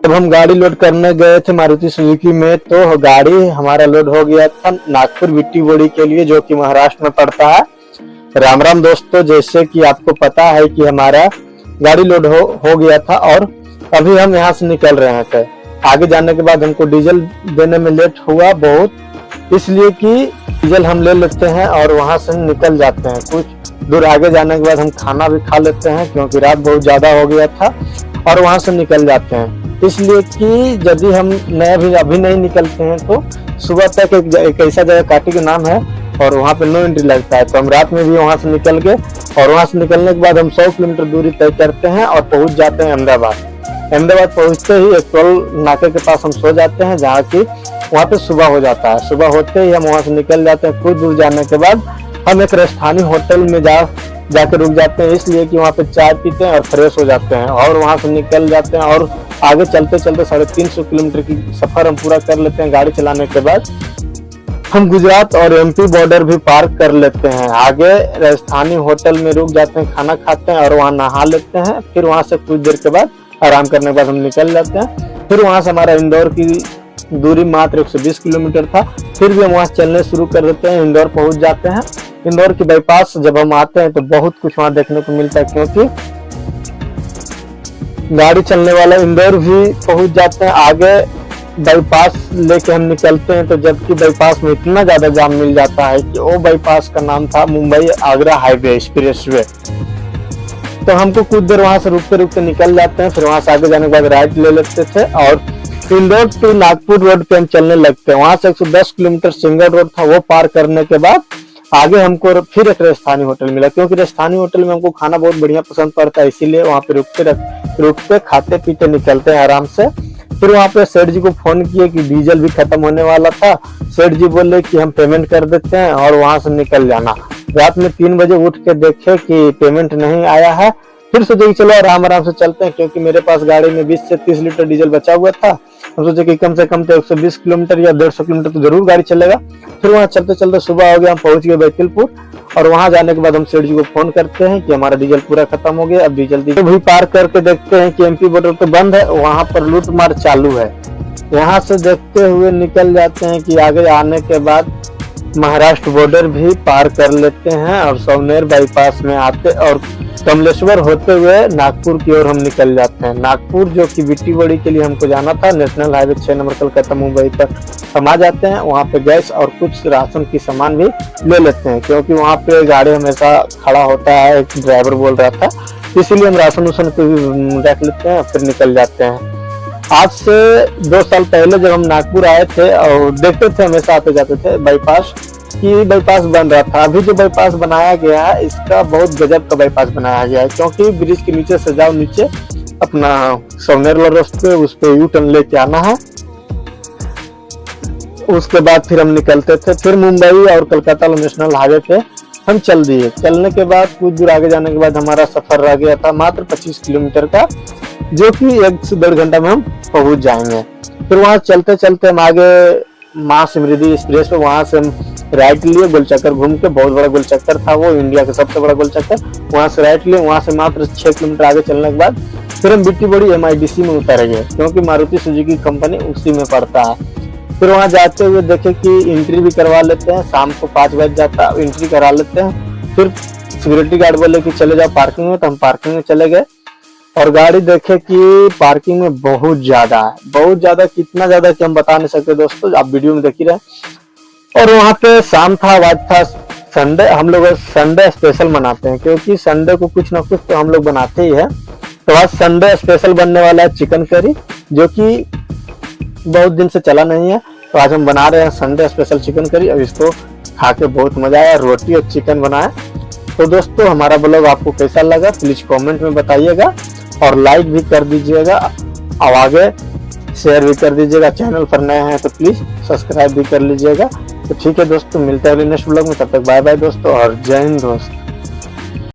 जब हम गाड़ी लोड करने गए थे मारुति सुजुकी में, तो गाड़ी हमारा लोड हो गया था नागपुर विट्टी बोड़ी के लिए, जो कि महाराष्ट्र में पड़ता है। राम राम दोस्तों, जैसे कि आपको पता है कि हमारा गाड़ी लोड हो गया था और अभी हम यहाँ से निकल रहे थे। आगे जाने के बाद हमको डीजल देने में लेट हुआ बहुत, इसलिए कि डीजल हम ले लेते हैं और वहाँ से निकल जाते हैं। कुछ दूर आगे जाने के बाद हम खाना भी खा लेते हैं, क्योंकि रात बहुत ज़्यादा हो गया था, और वहाँ से निकल जाते हैं। इसलिए कि यदि हम अभी नहीं निकलते हैं तो सुबह तक एक ऐसा जगह काटी का नाम है और वहाँ पे नो एंट्री लगता है, तो हम रात में भी वहाँ से निकल गए। और वहाँ से निकलने के बाद हम 100 किलोमीटर दूरी तय करते हैं और पहुँच जाते हैं अहमदाबाद। अहमदाबाद पहुँचते ही एक टोल नाके के पास हम सो जाते हैं, जहाँ की वहाँ पे सुबह हो जाता है। सुबह होते ही हम वहाँ से निकल जाते हैं। कुछ दूर जाने के बाद हम एक राजस्थानी होटल में जाके रुक जाते हैं, इसलिए कि वहाँ पे चाय पीते हैं और फ्रेश हो जाते हैं, और वहाँ से निकल जाते हैं। और आगे चलते चलते 350 किलोमीटर की सफर हम पूरा कर लेते हैं। गाड़ी चलाने के बाद हम गुजरात और एमपी बॉर्डर भी पार कर लेते हैं। आगे राजस्थानी होटल में रुक जाते हैं, खाना खाते हैं और वहाँ नहा लेते हैं। फिर वहाँ से कुछ देर के बाद आराम करने के बाद हम निकल जाते हैं। फिर वहाँ से हमारा इंदौर की दूरी मात्र 120 किलोमीटर था। फिर भी हम वहाँ चलने शुरू कर देते हैं, इंदौर पहुँच जाते हैं। इंदौर की बाईपास जब हम आते हैं तो बहुत कुछ वहाँ देखने को मिलता है, क्योंकि गाड़ी चलने वाला इंदौर भी पहुंच जाते हैं। आगे बाईपास लेके हम निकलते हैं, तो जबकि बाईपास में इतना ज्यादा जाम मिल जाता है कि वो बाईपास का नाम था मुंबई आगरा हाईवे एक्सप्रेसवे। तो हमको कुछ देर वहां से रुकते रुकते निकल जाते हैं। फिर वहां से आगे जाने के बाद राइट ले लेते थे और इंदौर टू नागपुर रोड पे हम चलने लगते हैं। वहां से 110 किलोमीटर सिंगल रोड था, वो पार करने के बाद आगे हमको फिर एक राजस्थानी होटल मिला, क्योंकि राजस्थानी होटल में हमको खाना बहुत बढ़िया पसंद पड़ता है, इसीलिए वहाँ पे रुकते खाते पीते निकलते हैं आराम से। फिर वहाँ पे सेठ जी को फोन किए कि डीजल भी खत्म होने वाला था। सेठ जी बोले कि हम पेमेंट कर देते हैं और वहाँ से निकल जाना। रात में 3 बजे उठ के देखे कि पेमेंट नहीं आया है। फिर सोचे कि चलो आराम से चलते हैं, क्योंकि मेरे पास गाड़ी में 20 से 30 लीटर डीजल बचा हुआ था। हम सोचे कि कम से कम तो 120 किलोमीटर या 150 किलोमीटर तो जरूर गाड़ी चलेगा। फिर वहाँ चलते चलते सुबह हो गया, हम पहुंच गए बैतुलपुर। और वहां जाने के बाद हम सेठ जी को फोन करते हैं कि हमारा डीजल पूरा खत्म हो गया, अब डीजल भी पार करके देखते हैं कि एमपी बॉर्डर तो बंद है, वहां पर लूट मार चालू है। यहाँ से देखते हुए निकल जाते हैं कि आगे आने के बाद महाराष्ट्र बॉर्डर भी पार कर लेते हैं और सवनेर बाईपास में आते और कमलेश्वर होते हुए नागपुर की ओर हम निकल जाते हैं। नागपुर जो कि विट्टी बोड़ी के लिए हमको जाना था, national highway 6 number Calcutta Mumbai तक हम आ जाते हैं। वहाँ पे गैस और कुछ राशन की सामान भी ले लेते हैं, क्योंकि वहाँ पे गाड़ी हमेशा खड़ा होता है, एक ड्राइवर बोल रहा था, इसीलिए हम राशन उसन को भी रख लेते हैं, फिर निकल जाते हैं। आज से 2 साल पहले जब हम नागपुर आए थे और देखते थे हमेशा आते जाते थे बाईपास की बाईपास बन रहा था। अभी जो बाईपास बनाया गया है, इसका बहुत गजब का बाईपास बनाया गया है, क्योंकि ब्रिज के नीचे से जाओ, नीचे अपना सवनेर वाला रास्ते उस पे यू टर्न लेके आना है। उसके बाद फिर हम निकलते थे। फिर मुंबई और कलकत्ता नेशनल हाईवे पे हम चल दिए। चलने के बाद कुछ दूर आगे जाने के बाद हमारा सफर रह गया था मात्र 25 किलोमीटर का, जो कि 1 से 1.5 घंटा में हम पहुंच जाएंगे। फिर वहां चलते चलते हम आगे माँ समृद्धि एक्सप्रेस पे, वहां से हम राइट लिए, गोलचक्कर घूम के, बहुत बड़ा गोलचक्कर था वो, इंडिया का सबसे बड़ा गोलचक्कर, वहां से राइट लिए। वहां से मात्र 6 किलोमीटर आगे चलने के बाद फिर हम विट्टी बोड़ी MIDC में उतर गए, क्योंकि मारुति सुजुकी कंपनी उसी में पड़ता है। फिर वहां जाते हुए देखे कि एंट्री भी करवा लेते हैं, शाम को 5 बज जाता है, एंट्री करा लेते हैं। फिर सिक्योरिटी गार्ड बोले कि चले जाओ पार्किंग में, तो हम पार्किंग में चले गए और गाड़ी देखे कि पार्किंग में बहुत ज्यादा है, बहुत ज्यादा, कितना ज्यादा कि हम बता नहीं सकते दोस्तों, आप वीडियो में देख ही रहे। और वहां पे शाम था, आज था संडे, हम लोग संडे स्पेशल मनाते हैं, क्योंकि संडे को कुछ ना कुछ तो हम लोग बनाते ही है। तो आज संडे स्पेशल बनने वाला है चिकन करी, जो कि बहुत दिन से चला नहीं है, तो आज हम बना रहे हैं संडे स्पेशल चिकन करी। अब इसको खा के बहुत मजा आया, रोटी और चिकन बनाया। तो दोस्तों हमारा ब्लॉग आपको कैसा लगा प्लीज कमेंट में बताइएगा और लाइक भी कर दीजिएगा और आगे शेयर भी कर दीजिएगा। चैनल पर नए हैं तो प्लीज सब्सक्राइब भी कर लीजिएगा। तो ठीक है दोस्तों, मिलते हैं अगले नेक्स्ट ब्लॉग में, तब तक बाय बाय दोस्तों और जय हिंद दोस्तों।